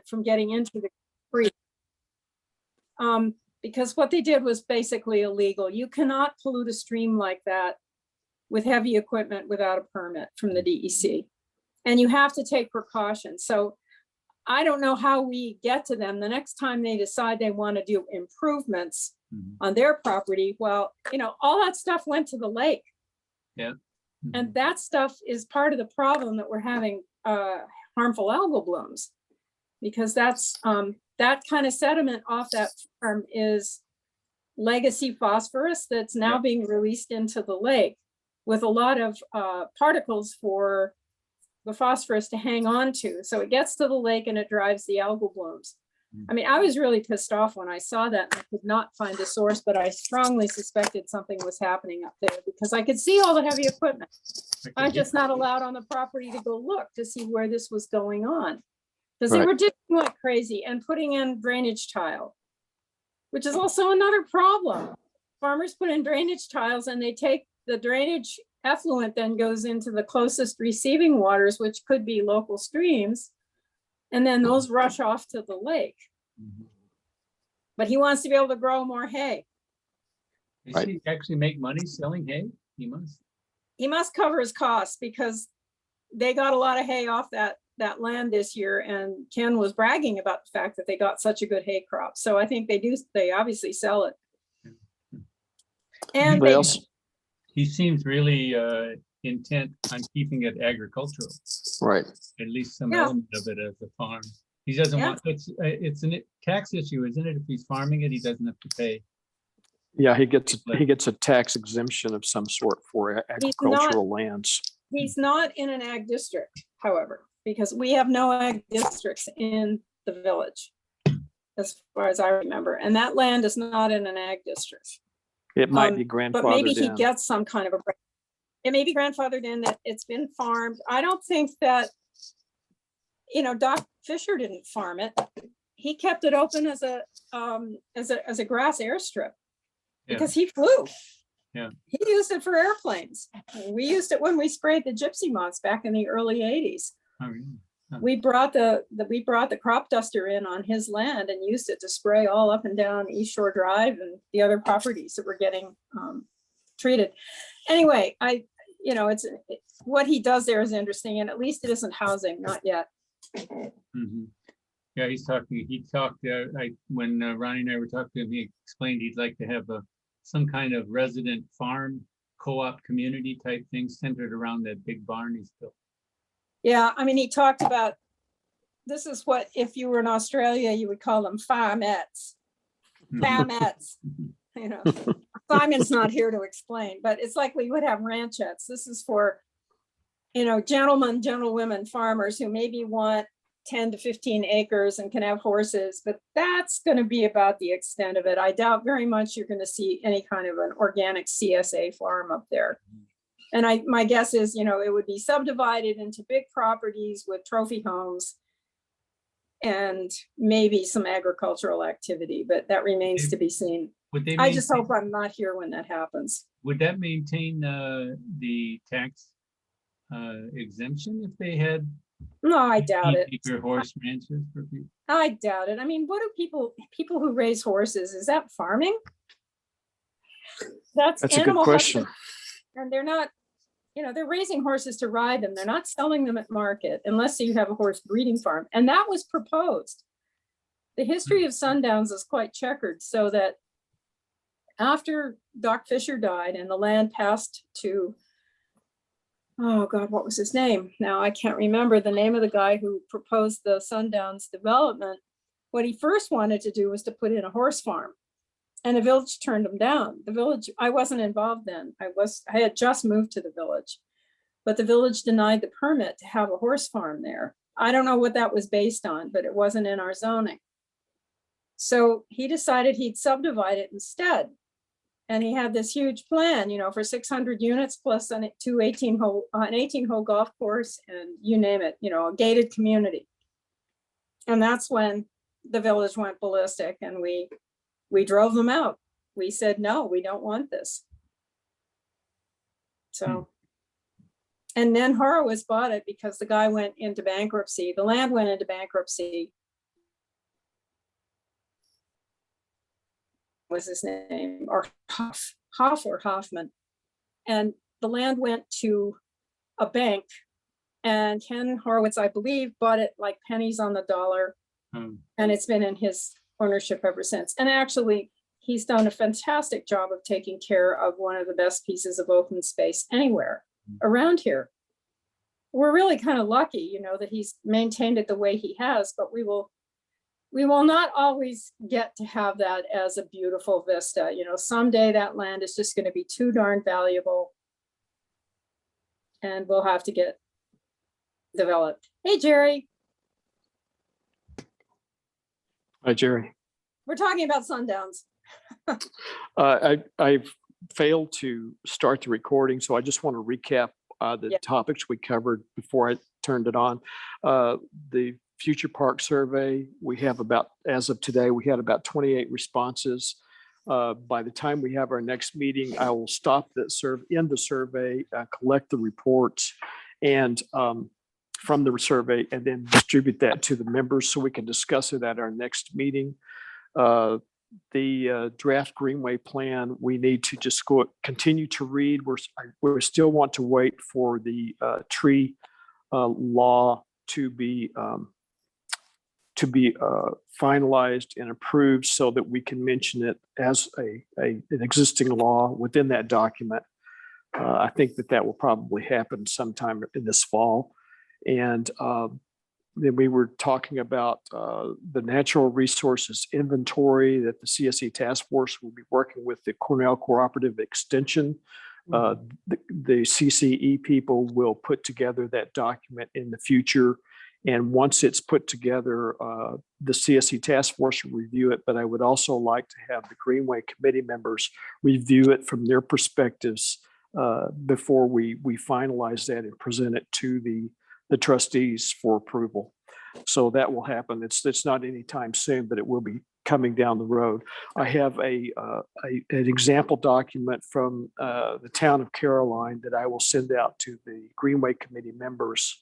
from getting into the creek. Because what they did was basically illegal. You cannot pollute a stream like that with heavy equipment without a permit from the DEC. And you have to take precautions. So I don't know how we get to them the next time they decide they want to do improvements on their property. Well, you know, all that stuff went to the lake. Yeah. And that stuff is part of the problem that we're having harmful algal blooms, because that's that kind of sediment off that farm is legacy phosphorus that's now being released into the lake with a lot of particles for the phosphorus to hang on to. So it gets to the lake and it drives the algal blooms. I mean, I was really pissed off when I saw that. I could not find the source, but I strongly suspected something was happening up there because I could see all the heavy equipment. I'm just not allowed on the property to go look to see where this was going on. Because they were digging like crazy and putting in drainage tile, which is also another problem. Farmers put in drainage tiles and they take the drainage effluent, then goes into the closest receiving waters, which could be local streams. And then those rush off to the lake. But he wants to be able to grow more hay. Does he actually make money selling hay? He must. He must cover his costs because they got a lot of hay off that land this year, and Ken was bragging about the fact that they got such a good hay crop. So I think they obviously sell it. And he seems really intent on keeping it agricultural. Right. At least some element of it as a farm. He doesn't want, it's a tax issue, isn't it? If he's farming it, he doesn't have to pay. Yeah, he gets a tax exemption of some sort for agricultural lands. He's not in an ag district, however, because we have no ag districts in the village, as far as I remember. And that land is not in an ag district. It might be grandfathered in. But maybe he gets some kind of it may be grandfathered in that it's been farmed. I don't think that, you know, Doc Fisher didn't farm it. He kept it open as a grass airstrip because he flew. Yeah. He used it for airplanes. We used it when we sprayed the gypsy moths back in the early 80s. Oh, really? Huh. We brought the crop duster in on his land and used it to spray all up and down East Shore Drive and the other properties that were getting treated. Anyway, it's what he does there is interesting, and at least it isn't housing, not yet. Yeah, he talked when Ronnie and I were talking to him, he explained he'd like to have some kind of resident farm co-op community type thing centered around that big barn he's built. Yeah, I mean, he talked about, this is what, if you were in Australia, you would call them farmettes. Farmettes, you know. Simon's not here to explain, but it's like we would have ranchettes. This is for, you know, gentlewomen farmers who maybe want 10 to 15 acres and can have horses, but that's going to be about the extent of it. I doubt very much you're going to see any kind of an organic CSA farm up there. And my guess is, you know, it would be subdivided into big properties with trophy homes and maybe some agricultural activity, but that remains to be seen. I just hope I'm not here when that happens. Would that maintain the tax exemption if they had? No, I doubt it. Acre horse ranches for people? I doubt it. I mean, what do people who raise horses, is that farming? That's a good question. And they're not, you know, they're raising horses to ride them. They're not selling them at market unless you have a horse breeding farm. And that was proposed. The history of Sundowns is quite checkered, so that after Doc Fisher died and the land passed to, oh God, what was his name? Now I can't remember the name of the guy who proposed the Sundowns development. What he first wanted to do was to put in a horse farm, and the village turned him down. The village, I wasn't involved then. I had just moved to the village, but the village denied the permit to have a horse farm there. I don't know what that was based on, but it wasn't in our zoning. So he decided he'd subdivide it instead. And he had this huge plan, you know, for 600 units plus an 18-hole golf course and you name it, you know, a gated community. And that's when the village went ballistic and we drove them out. We said, no, we don't want this. So, and then Horowitz bought it because the guy went into bankruptcy. The land went into bankruptcy was his name, or Hoff or Hoffman. And the land went to a bank, and Ken Horowitz, I believe, bought it like pennies on the dollar. And it's been in his ownership ever since. And actually, he's done a fantastic job of taking care of one of the best pieces of open space anywhere around here. We're really kind of lucky, you know, that he's maintained it the way he has, but we will not always get to have that as a beautiful vista. You know, someday that land is just going to be too darn valuable, and we'll have to get developed. Hey, Jerry. Hi, Jerry. We're talking about Sundowns. I've failed to start the recording, so I just want to recap the topics we covered before I turned it on. The Future Park Survey, we have about, as of today, we had about 28 responses. By the time we have our next meeting, I will stop the survey, collect the reports, and from the survey, and then distribute that to the members so we can discuss it at our next meeting. The draft Greenway plan, we need to just continue to read. We still want to wait for the tree law to be finalized and approved so that we can mention it as an existing law within that document. I think that will probably happen sometime in this fall. And then we were talking about the natural resources inventory that the CSE task force will be working with the Cornell Cooperative Extension. The CCE people will put together that document in the future. And once it's put together, the CSE task force will review it. But I would also like to have the Greenway Committee members review it from their perspectives before we finalize that and present it to the trustees for approval. So that will happen. It's not anytime soon, but it will be coming down the road. I have an example document from the town of Caroline that I will send out to the Greenway Committee members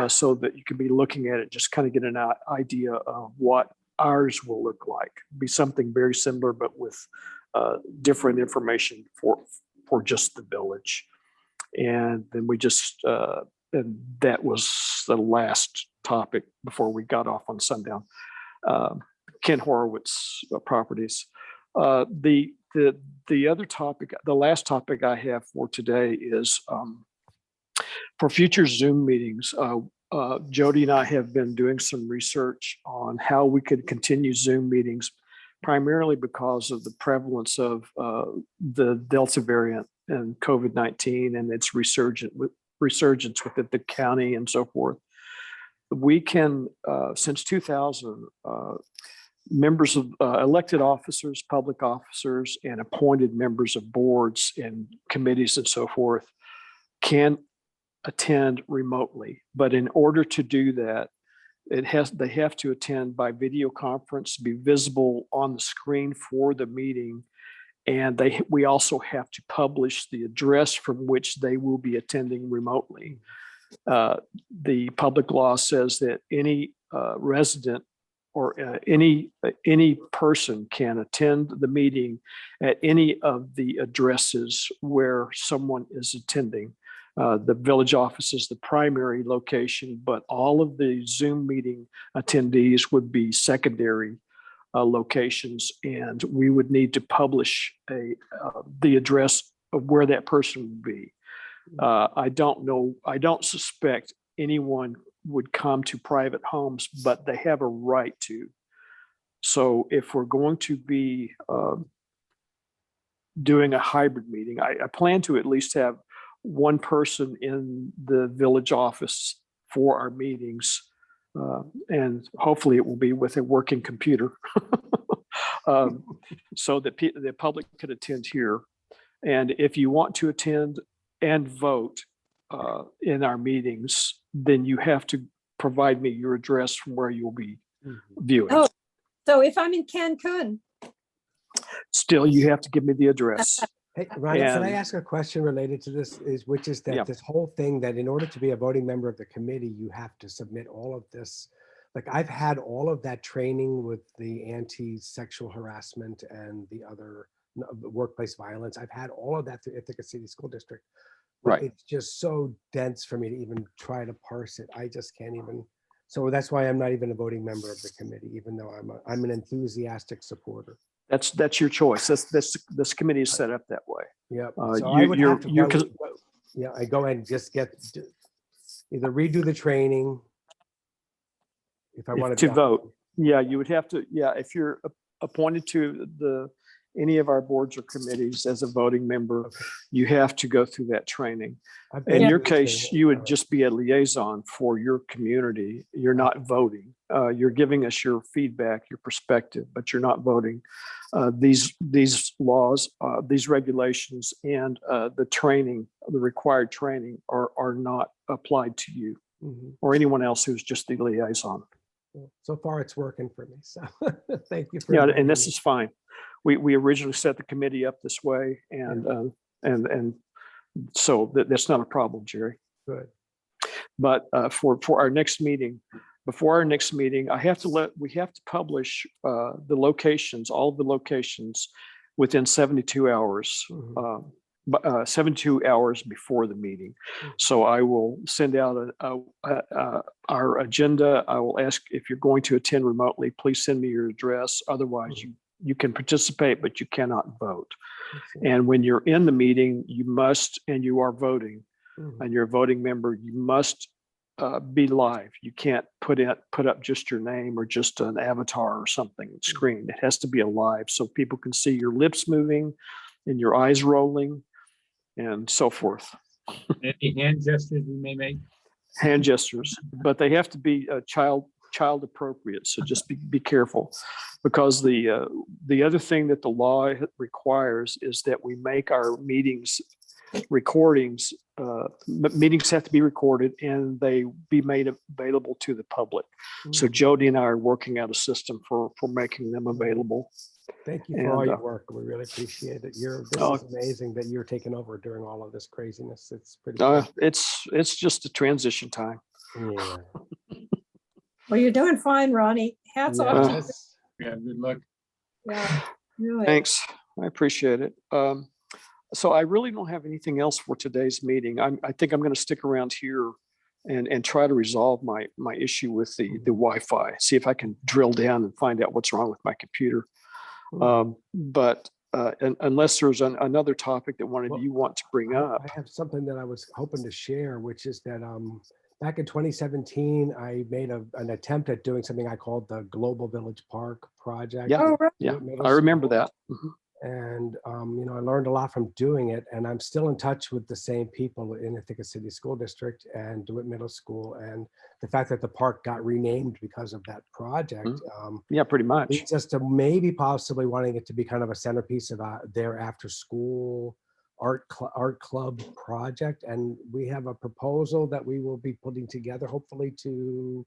so that you can be looking at it, just kind of get an idea of what ours will look like. It'll be something very similar, but with different information for just the village. And then we just and that was the last topic before we got off on sundown. Ken Horowitz properties. The other topic, the last topic I have for today is for future Zoom meetings. Jody and I have been doing some research on how we could continue Zoom meetings, primarily because of the prevalence of the Delta variant and COVID-19 and its resurgence within the county and so forth. We can, since 2000, members of elected officers, public officers, and appointed members of boards and committees and so forth can attend remotely. But in order to do that, they have to attend by video conference, be visible on the screen for the meeting. And we also have to publish the address from which they will be attending remotely. The public law says that any resident or any person can attend the meeting at any of the addresses where someone is attending. The village office is the primary location, but all of the Zoom meeting attendees would be secondary locations, and we would need to publish the address of where that person would be. I don't suspect anyone would come to private homes, but they have a right to. So if we're going to be doing a hybrid meeting, I plan to at least have one person in the village office for our meetings. And hopefully it will be with a working computer so that the public could attend here. And if you want to attend and vote in our meetings, then you have to provide me your address from where you'll be viewing. Oh, so if I'm in Cancun. Still, you have to give me the address. Hey, Ronnie, can I ask a question related to this? Which is that this whole thing that in order to be a voting member of the committee, you have to submit all of this like I've had all of that training with the anti-sexual harassment and the other workplace violence. I've had all of that through Ithaca City School District. But Right. it's just so dense for me to even try to parse it. I just can't even. So that's why I'm not even a voting member of the committee, even though I'm an enthusiastic supporter. That's your choice. This committee is set up that way. Yeah. Uh, So you- I would you're- have to. you're Yeah, I go ahead and just either redo the training if I want to vote. Yeah, you would have to, yeah, if you're appointed to any of our boards or committees as a voting member, Okay. you have to go through that training. I've In been your through the case, training. you would just be a liaison for your community. You're not voting. You're giving us your feedback, your perspective, but you're not voting. These laws, these regulations, and the training, the required training are not applied to you Mhm. or anyone else who's just the liaison. So far, it's working for me. So thank you for. Yeah, inviting and this me. is fine. We originally set the committee up this way, and so that's not a problem, Jerry. Good. But for our next meeting, before our next meeting, we have to publish the locations, all of the locations within 72 hours. Mhm. 72 hours before the meeting. Mhm. So I will send out our agenda. I will ask if you're going to attend remotely, please send me your address. Otherwise, you can participate, but you cannot vote. And when you're in the meeting, you must, and you are voting, Mhm. and you're a voting member, you must be live. You can't put up just your name or just an avatar or something screen. It has to be alive so people can see your lips moving and your eyes rolling and so forth. Any hand gestures we may make? Hand gestures, but they have to be child appropriate. So just be careful, because the other thing that the law requires is that we make our meetings recordings. Meetings have to be recorded and they be made available to the public. So Jody and I are working out a system for making them available. Thank you for all your work. We really appreciate it. This is amazing that you're taking over during all of this craziness. It's pretty cool. It's just a transition time. Yeah. Well, you're doing fine, Ronnie. Hats off to you. Yes. Yeah, good luck. Yeah, really. Thanks. I appreciate it. So I really don't have anything else for today's meeting. I think I'm going to stick around here and try to resolve my issue with the Wi-Fi, see if I can drill down and find out what's wrong with my computer. But unless there's another topic that one of you want to bring up. I have something that I was hoping to share, which is that back in 2017, I made an attempt at doing something I called the Global Village Park Project. Yeah, Oh, right. yeah, Middle I remember school. that. Mhm. And, I learned a lot from doing it, and I'm still in touch with the same people in Ithaca City School District and DeWitt Middle School. And the fact that the park got renamed because of that project Yeah, pretty much. leads us to maybe possibly wanting it to be kind of a centerpiece of their after school art club project. And we have a proposal that we will be putting together, hopefully to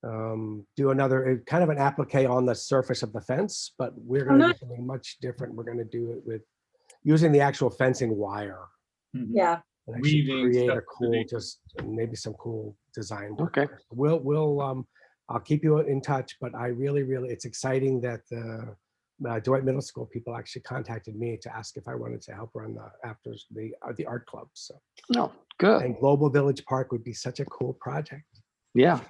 do another kind of an applique on the surface of the fence, but we're going to do something much different. We're going to do it with using the actual fencing wire Yeah. and actually Weaving create stuff a cool, to just maybe some cool design work. Okay. there. I'll keep you in touch, but I really, it's exciting that the DeWitt Middle School people actually contacted me to ask if I wanted to help run the art club. So, No, good. and Global Village Park would be such a cool project. Yeah,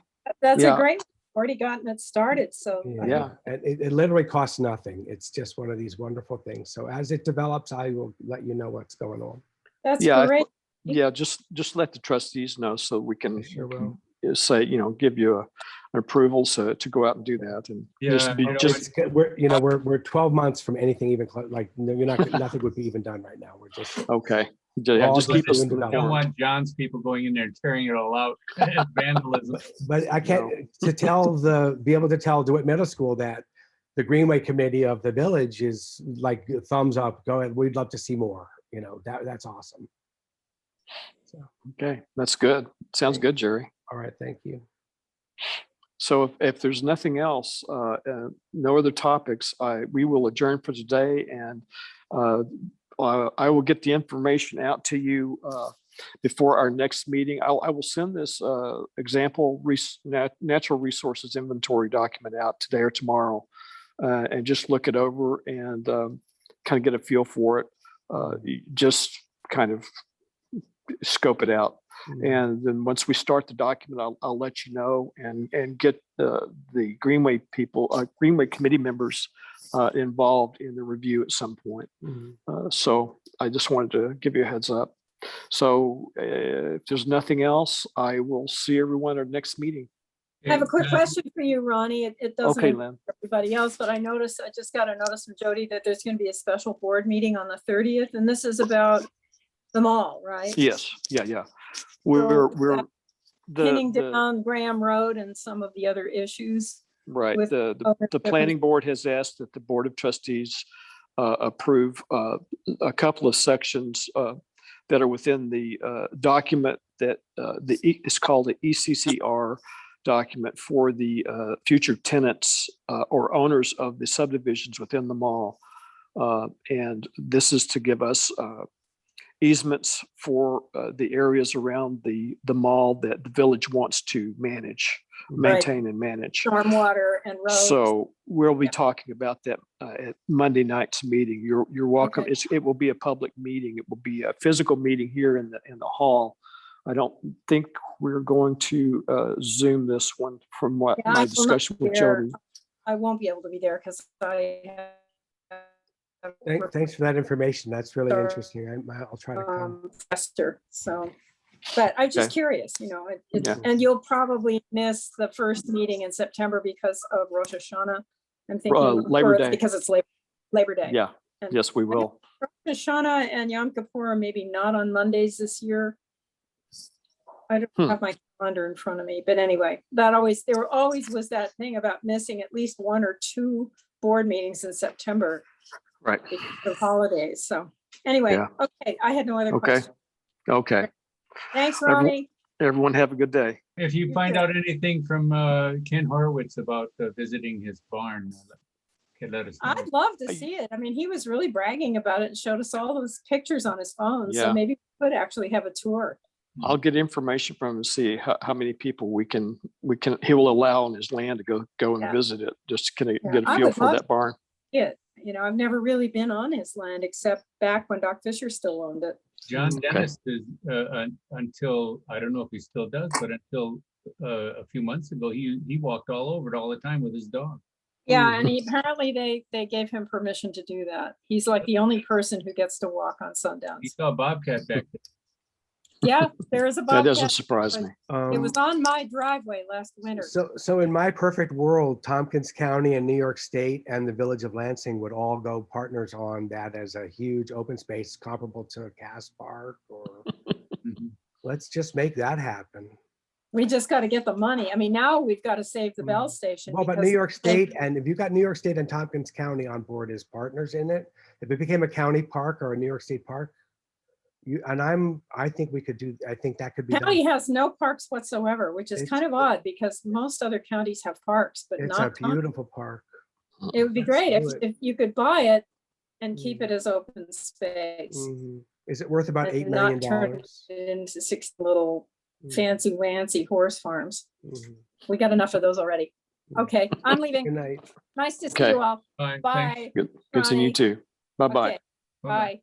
That's Yeah. a great, already gotten it started. So Yeah. And it literally costs nothing. It's just one of these wonderful things. So as it develops, I will let you know what's going on. that's Yeah, great. yeah. Just let the trustees know so we can I sure will. say, give you an approval to go out and do that. And Yeah, just be you know, just We're 12 months from anything even like nothing would be even done right now. We're just okay. Yeah, all just keep us doing I don't informed. want John's people going in there and tearing it all out as vandalism. but I can't be able to tell DeWitt Middle School that the Greenway Committee of the village is like thumbs up, go ahead, we'd love to see more. That's awesome. So, Okay, that's good. Sounds good, Jerry. all right, thank you. So if there's nothing else, no other topics, we will adjourn for today, and I will get the information out to you before our next meeting. I will send this example natural resources inventory document out today or tomorrow, and just look it over and kind of get a feel for it. Just kind of scope it out. And then once we start the document, I'll let you know and get the Greenway people, Greenway committee members involved in the review at some point. So I just wanted to give you a heads up. So if there's nothing else, I will see everyone at our next meeting. I have a quick question for you, Ronnie. It doesn't Okay, include Lynn. everybody else, but I just got a notice from Jody that there's going to be a special board meeting on the 30th, and this is about the mall, right? Yes. Yeah. We're Pinning the down Graham Road and some of the other issues. right. with The different- planning board has asked that the Board of Trustees approve a couple of sections that are within the document that it's called the ECCR document for the future tenants or owners of the subdivisions within the mall. And this is to give us easements for the areas around the mall that the village wants to maintain and manage. Stormwater and roads. So we'll be talking about that at Monday night's meeting. You're welcome. Okay. It will be a public meeting. It will be a physical meeting here in the hall. I don't think we're going to Zoom this one from what Yeah, I my will not discussion be with there. Jody. I won't be able to be there because I have Thanks for that information. That's really Sure. interesting. I'll try to come. Fester, so, but I'm just Okay. curious, Yeah. and you'll probably miss the first meeting in September because of Rosh Hashanah. I'm thinking. Labor or it's Day. Because it's Labor Day. Yeah. And Yes, we will. Rosh Hashanah and Yom Kippur are maybe not on Mondays this year. I don't have my calendar in front of me, but anyway, there always was that thing about missing at least one or two board meetings in September. Right. Because of holidays, so anyway, Yeah. okay, I had no other Okay. questions. Okay. Thanks, Everyone- Ronnie. Everyone have a good day. If you You find too. out anything from Ken Horowitz about visiting his barn, let us know. I'd love to see it. I mean, he was really bragging about it and showed us all those pictures on his phone, Yeah. so maybe we could actually have a tour. I'll get information from him and see how many people he will allow on his land to go and Yeah. visit it, just to kind Yeah, of get a I feel would for love that barn. I've never really been on his land except back when Doc Fisher still owned it. John Okay. Dennis is, until, I don't know if he still does, but until a few months ago, he walked all over it all the time with his dog. Yeah, and apparently they gave him permission to do that. He's like the only person who gets to walk on He Sundowns. saw a bobcat back there. Yeah, there is a That doesn't bobcat. surprise me. It was on my driveway last winter. So in my perfect world, Tompkins County and New York State and the village of Lansing would all go partners on that as a huge open space comparable to a Cass Park, or Mhm. let's just make that happen. We just got to get the money. I mean, now we've got to save the Bell Station. Well, but because New York State, and if you've got New York State and Tompkins County on board as partners in it, if it became a county park or a New York State park, I think that could be County done. has no parks whatsoever, which is It's- kind of odd because most other counties have parks, but It's a not. Tompkins. beautiful park. It would be Let's great do if you could buy it and keep Mm. it as open space. Mhm. Is it worth about $8 and million? not turn it into 6 little fancy wancy horse farms. Mhm. We got enough of those already. Mm. Okay, I'm Good leaving. night. Nice to see Okay. you all. Fine, thanks. Bye. Good seeing you Ronnie. too. Bye-bye. Okay, bye.